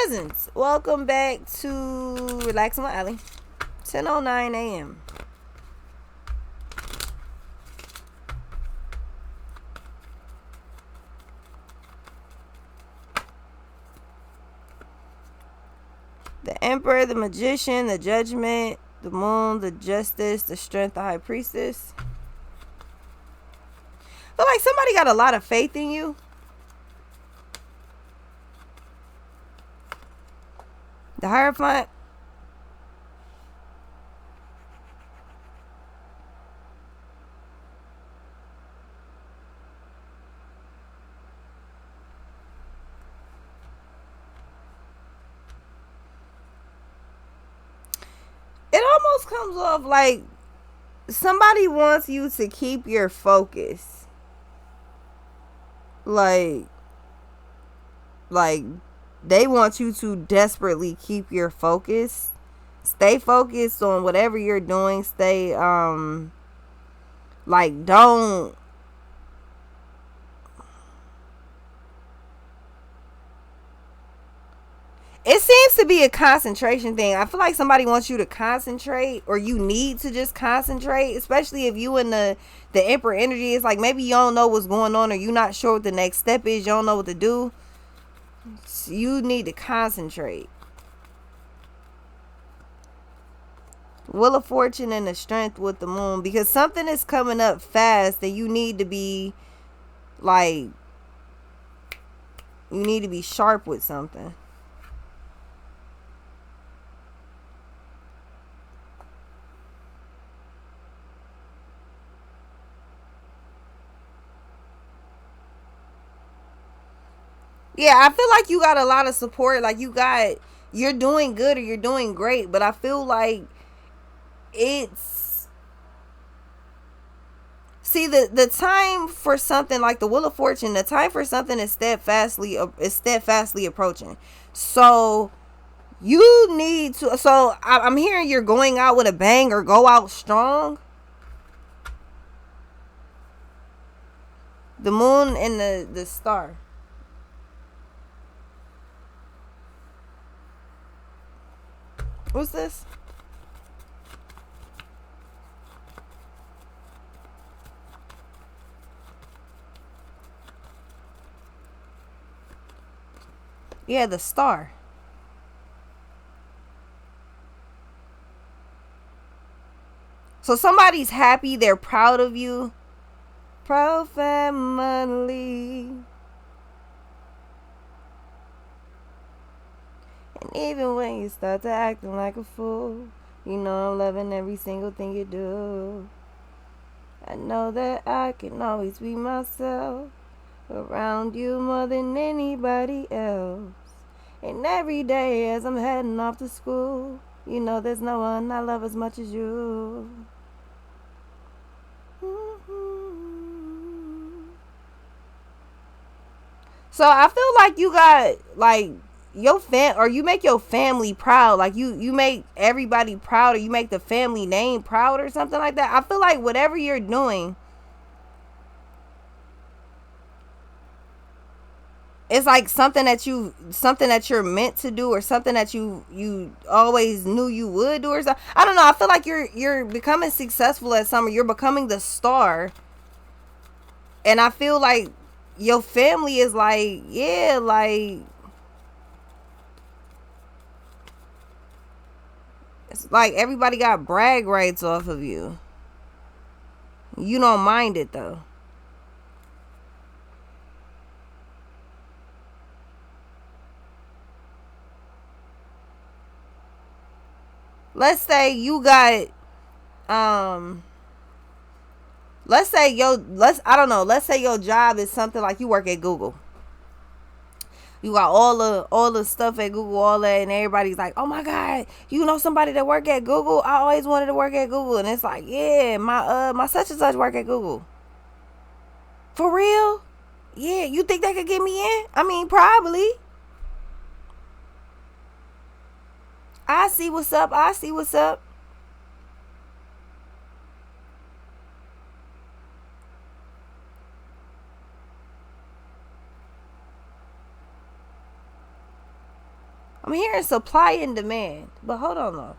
cousins, welcome back to Relaxing with Allie. 10:09 a.m. The Emperor, the Magician, the Judgment, the Moon, the Justice, the Strength, the High Priestess. I feel like somebody got a lot of faith in you. The Hierophant. It almost comes off like somebody wants you to keep your focus. Like they want you to desperately keep your focus. Stay focused on whatever you're doing. Stay don't. It seems to be a concentration thing. I feel like somebody wants you to concentrate, or you need to just concentrate, especially if you in the Emperor energy. It's like maybe you don't know what's going on, or you're not sure what the next step is. You don't know what to do. So you need to concentrate. Wheel of Fortune and the Strength with the Moon, because something is coming up fast and you need to be sharp with something. Yeah, I feel like you got a lot of support. Like you're doing good or you're doing great, but I feel like it's see the time for something like the Wheel of Fortune. The time for something is steadfastly approaching. So you need to. So I'm hearing you're going out with a bang or go out strong. The Moon and the Star. What's this? Yeah, the Star. So somebody's happy, they're proud of you. Proud family. And even when you start to acting like a fool, you know I'm loving every single thing you do. I know that I can always be myself around you more than anybody else. And every day as I'm heading off to school, you know there's no one I love as much as you. So I feel like you got you make your family proud. Like you make everybody proud, or you make the family name proud or something like that. I feel like whatever you're doing, it's like something that you're meant to do, or something that you always knew you would do, or something. I don't know. I feel like you're becoming successful at something. You're becoming the star, and I feel like your family is like, yeah, like it's like everybody got brag rights off of you. You don't mind it though. Let's say you got let's say let's say your job is something like you work at Google. You got all the stuff at Google, all that, and everybody's like, "Oh my God, you know somebody that work at Google? I always wanted to work at Google." And it's like, "Yeah, my such and such work at Google." For real? Yeah, you think they could get me in? I mean, probably. I see what's up. I see what's up. I'm hearing supply and demand. But hold on though.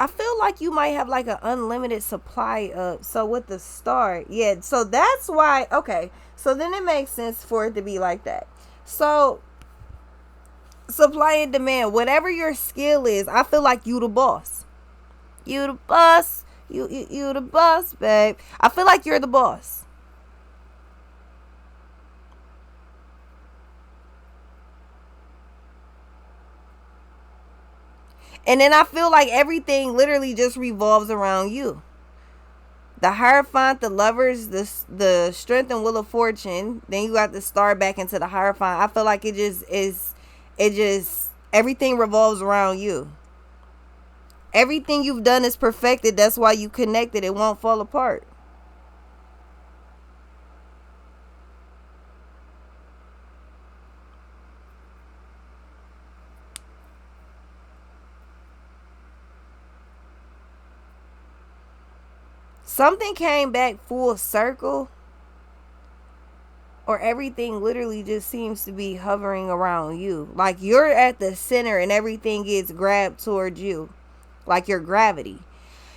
I feel like you might have like an unlimited supply of, so with the star, yeah, so that's why, okay, so then it makes sense for it to be like that. So supply and demand, whatever your skill is, I feel like you the boss. You the boss. You the boss, babe. I feel like you're the boss. And then I feel like everything literally just revolves around you. The Hierophant, the Lovers, the Strength and Will of Fortune. Then you got the Star back into the Hierophant. I feel like everything revolves around you. Everything you've done is perfected. That's why you connected. It won't fall apart. Something came back full circle, or everything literally just seems to be hovering around you. Like you're at the center and everything gets grabbed towards you. Like your gravity.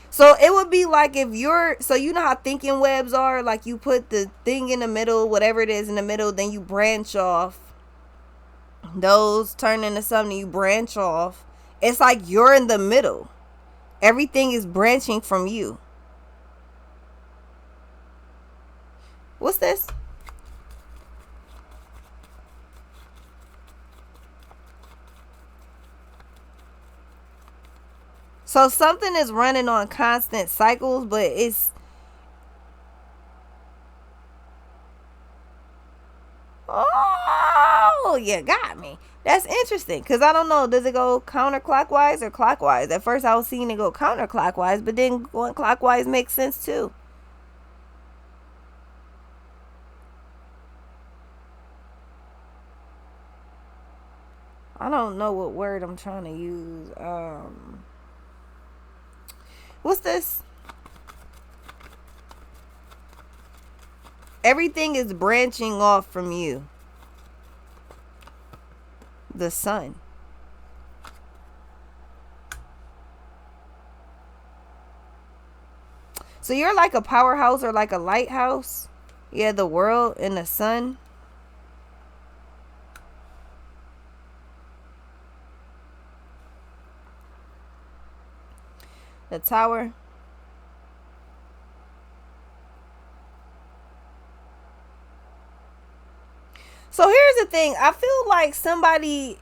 So it would be like if you're, so you know how thinking webs are, like you put the thing in the middle, whatever it is in the middle, then you branch off. Those turn into something, you branch off. It's like you're in the middle. Everything is branching from you. What's this? So something is running on constant cycles, but it's, oh, you got me. That's interesting because I don't know. Does it go counterclockwise or clockwise? At first, I was seeing it go counterclockwise, but then going clockwise makes sense too. I don't know what word I'm trying to use. What's this? Everything is branching off from you. The sun. So you're like a powerhouse or like a lighthouse. Yeah, the world and the sun. The tower. So here's the thing. I feel like somebody,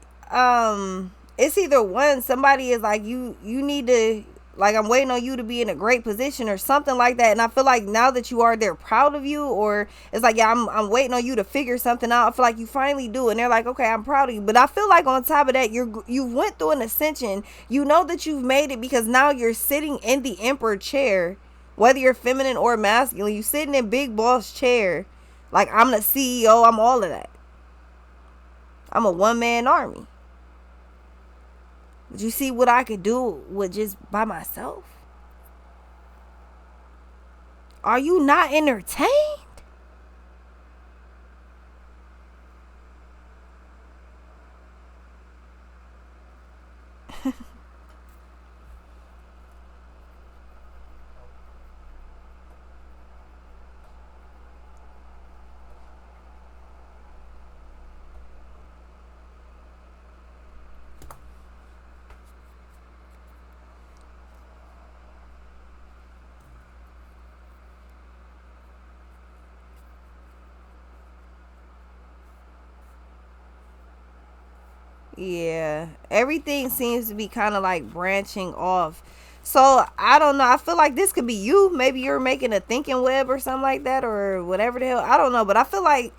it's either one, somebody is like, you need to, like, I'm waiting on you to be in a great position or something like that. And I feel like now that you are, they're proud of you, or it's like, yeah, I'm waiting on you to figure something out. I feel like you finally do. And they're like, okay, I'm proud of you. But I feel like on top of that, you went through an ascension. You know that you've made it because now you're sitting in the emperor chair, whether you're feminine or masculine, you sitting in big boss chair. Like, I'm the CEO. I'm all of that. I'm a one-man army. Did you see what I could do with just by myself? Are you not entertained? Yeah, everything seems to be kind of like branching off. So I don't know. I feel like this could be you. Maybe you're making a thinking web or something like that, or whatever the hell. I don't know, but I feel like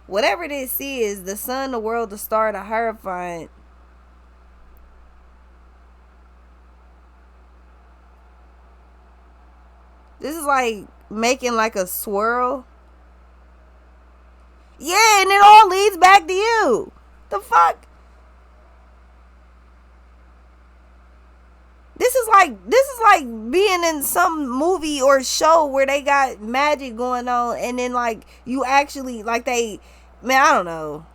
whatever this is, the sun, the world, the star, the hierophant. This is like making like a swirl. Yeah, and it all leads back to you. The fuck? This is like like being in some movie or show where they got magic going on, and then like you actually like they, man, I don't know.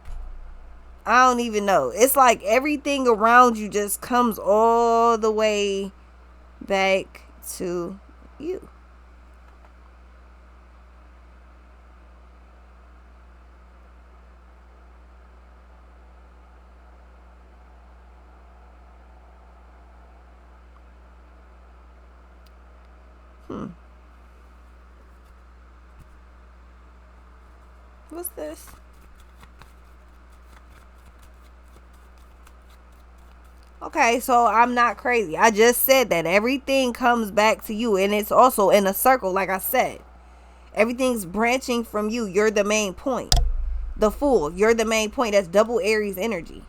I don't even know. It's like everything around you just comes all the way back to you. What's this? Okay, so I'm not crazy. I just said that everything comes back to you, and it's also in a circle, like I said. Everything's branching from you. You're the main point. The Fool, you're the main point. That's double Aries energy.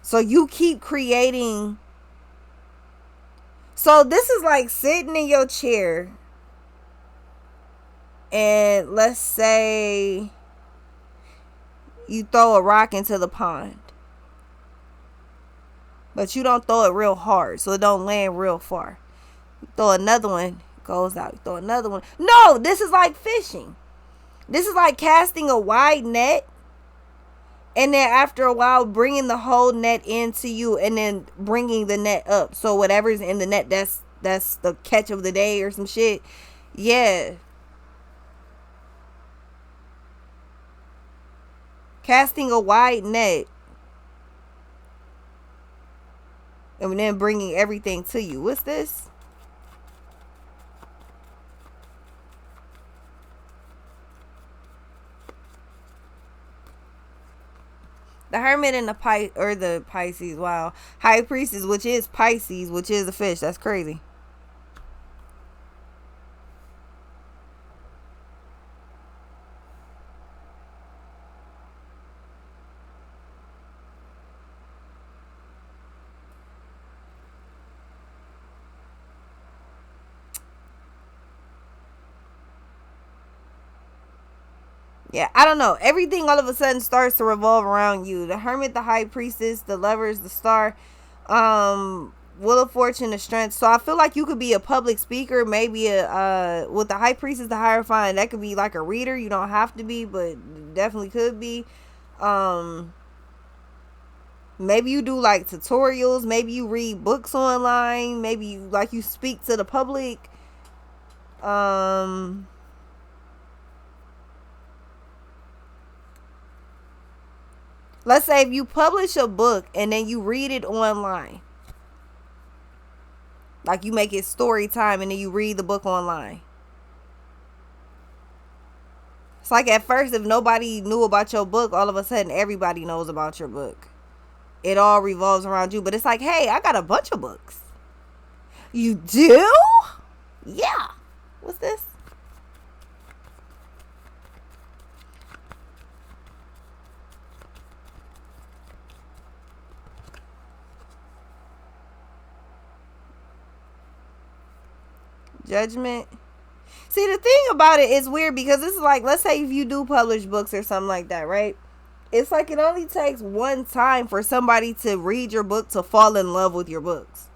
So you keep creating. So this is like sitting in your chair, and let's say you throw a rock into the pond, but you don't throw it real hard, so it don't land real far. You throw another one, goes out. You throw another one. No, this is like fishing. This is like casting a wide net, and then after a while bringing the whole net into you, and then bringing the net up. So whatever's in the net, that's the catch of the day or some shit. Yeah. Casting a wide net, and then bringing everything to you. What's this? The Hermit and the Pisces. Wow. High Priestess, which is Pisces, which is a fish. That's crazy. Yeah, I don't know. Everything all of a sudden starts to revolve around you. The Hermit, the High Priestess, the Lovers, the Star, Wheel of Fortune, the Strength. So I feel like you could be a public speaker, maybe with the High Priestess, the Hierophant. That could be like a reader. You don't have to be, but definitely could be. Maybe you do like tutorials. Maybe you read books online. Maybe you speak to the public. Let's say if you publish a book and then you read it online. Like you make it story time and then you read the book online. It's like at first, if nobody knew about your book, all of a sudden everybody knows about your book. It all revolves around you. But it's like, hey, I got a bunch of books. You do? Yeah. What's this? Judgment. See, the thing about it is weird because this is like, let's say if you do publish books or something like that, right? It's like it only takes one time for somebody to read your book to fall in love with your books.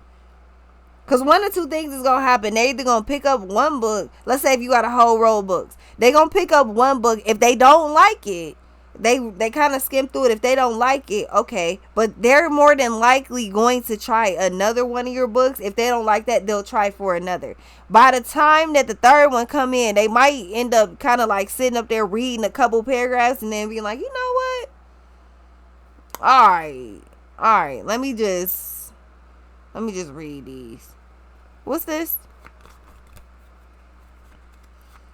Because one or two things is going to happen. They either going to pick up one book. Let's say if you got a whole roll of books. They going to pick up one book. If they don't like it, they kind of skim through it. If they don't like it, okay. But they're more than likely going to try another one of your books. If they don't like that, they'll try for another. By the time that the third one come in, they might end up kind of like sitting up there reading a couple paragraphs and then being like, you know what? All right. Let me just read these. What's this?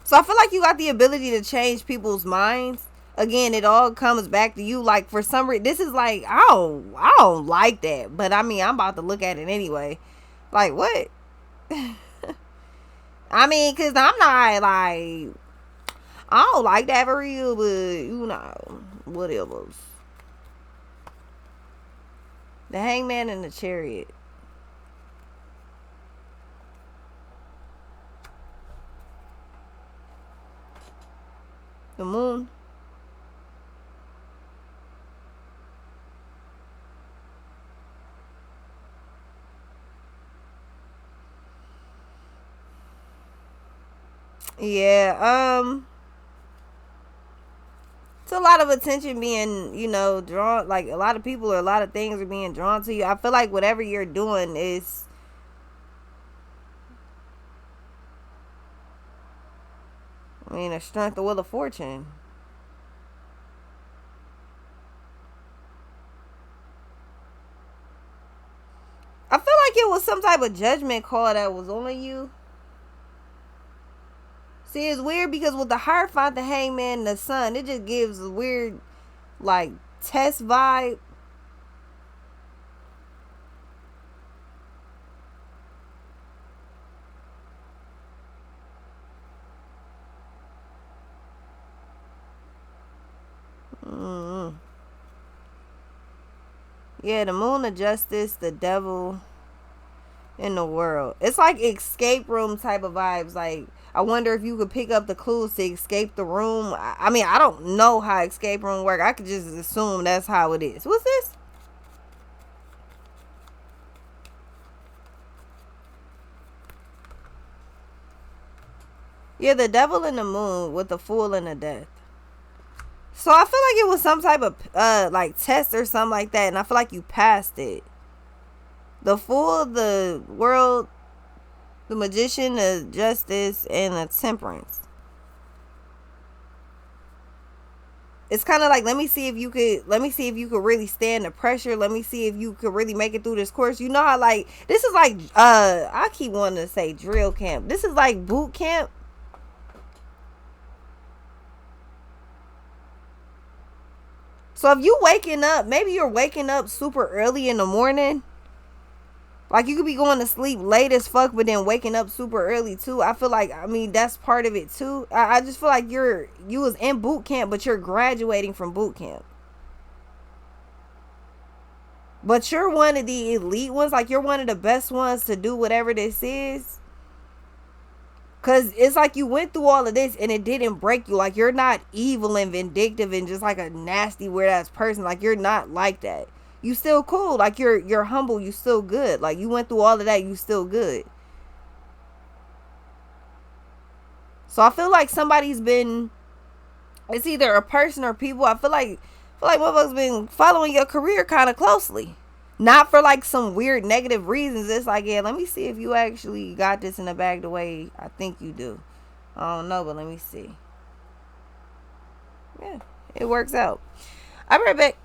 So I feel like you got the ability to change people's minds. Again, it all comes back to you. Like for some reason, this is like I don't like that, but I mean I'm about to look at it anyway. Like what? I mean, cause I'm not like I don't like that for real, but you know whatever. The Hangman and the Chariot. The Moon. Yeah. It's a lot of attention being, drawn. Like a lot of people or a lot of things are being drawn to you. I feel like whatever you're doing is, I mean, a strength, of will of fortune. I feel like it was some type of judgment call that was on you. See, it's weird because with the Hierophant, the Hangman, and the Sun, it just gives a weird, like, test vibe. Mm-hmm. Yeah, the Moon of Justice, the Devil in the World. It's like escape room type of vibes. Like, I wonder if you could pick up the clues to escape the room. I mean, I don't know how escape room work. I could just assume that's how it is. What's this? Yeah, the Devil in the Moon with the Fool and the Death. So I feel like it was some type of like test or something like that, and I feel like you passed it. The Fool, the World, the Magician, the Justice, and the Temperance. It's kind of like, let me see if you could really stand the pressure. Let me see if you could really make it through this course. You know how, like, this is like I keep wanting to say drill camp. This is like boot camp. So if you waking up, maybe you're waking up super early in the morning. Like, you could be going to sleep late as fuck, but then waking up super early too. I feel like, I mean, that's part of it too. I just feel like you was in boot camp, but you're graduating from boot camp. But you're one of the elite ones. Like, you're one of the best ones to do whatever this is. Cause it's like you went through all of this and it didn't break you. Like, you're not evil and vindictive and just like a nasty weird ass person. Like, you're not like that. You still cool. Like, you're humble. You still good. Like, you went through all of that. You still good. So I feel like somebody's been. It's either a person or people. I feel like motherfuckers been following your career kind of closely. Not for like some weird negative reasons. It's like, yeah, let me see if you actually got this in the bag the way I think you do. I don't know, but let me see. Yeah, it works out. I'll be right back.